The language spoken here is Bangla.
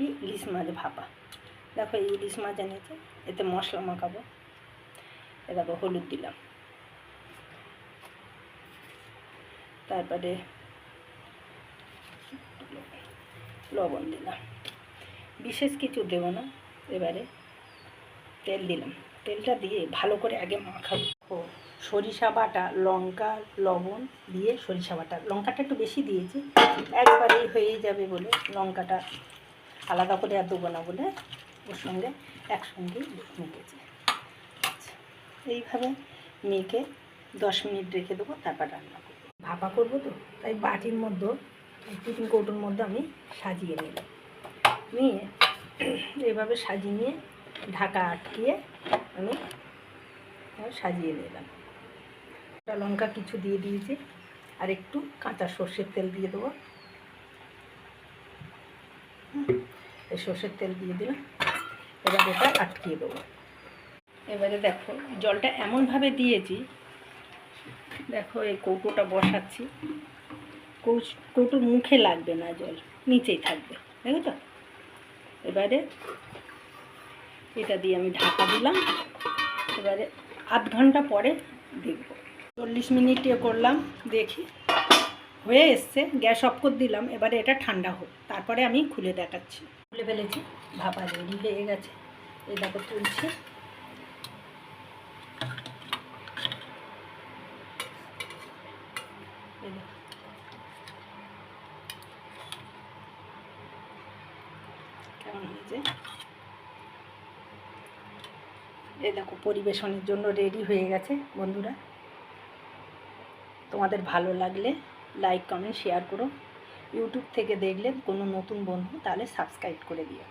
রেসিপি ইলিশ মাছ ভাপা। দেখো এই ইলিশ মাছ এনেছে, এতে মশলা মাখাবো। এ দেখো হলুদ দিলাম, তারপরে লবণ দিলাম, বিশেষ কিছু দেবো না। এবারে তেল দিলাম, তেলটা দিয়ে ভালো করে আগে মাখাবো। সরিষা বাটা, লঙ্কা, লবণ দিয়ে সরিষা বাটা, লঙ্কাটা একটু বেশি দিয়েছি, একবারেই হয়ে যাবে বলে লঙ্কাটা আলাদা করে আর দেবো না বলে ওর সঙ্গে একসঙ্গেই মেখেছি। আচ্ছা, এইভাবে মেখে 10 মিনিট রেখে দেবো, তারপর রান্না করবো। ভাপা করবো তো, তাই বাটির মধ্যে টিফিন কৌটোর মধ্যে আমি সাজিয়ে নিলাম, নিয়ে এইভাবে সাজিয়ে নিয়ে ঢাকা আটকিয়ে আমি সাজিয়ে নিলাম। লঙ্কা কিছু দিয়ে দিয়েছি, আর একটু কাঁচা সর্ষের তেল দিয়ে দেবো। এই সর্ষের তেল দিয়ে দিলাম, এবার এটা আটকিয়ে দেবো। এবারে দেখো জলটা এমনভাবে দিয়েছি, দেখো এই কৌটোটা বসাচ্ছি, কৌটোর মুখে লাগবে না, জল নিচেই থাকবে, দেখো তো। এবারে এটা দিয়ে আমি ঢাকা দিলাম, এবারে আধ ঘন্টা পরে দেখব। 40 মিনিট করলাম, দেখি হয়ে এসছে, গ্যাস অফ করে দিলাম। এবারে এটা ঠান্ডা হোক, তারপরে আমি খুলে দেখাচ্ছি। খুলে ফেলেছি, ভাপা রেডি হয়ে গেছে। এই দেখো তুলছি, কেমন হয়েছে। এই দেখো পরিবেশনের জন্য রেডি হয়ে গেছে। বন্ধুরা, তোমাদের ভালো লাগলে লাইক, কমেন্ট, শেয়ার করো। ইউটিউব থেকে দেখলে কোনো নতুন বন্ধু, তাহলে সাবস্ক্রাইব করে দিও।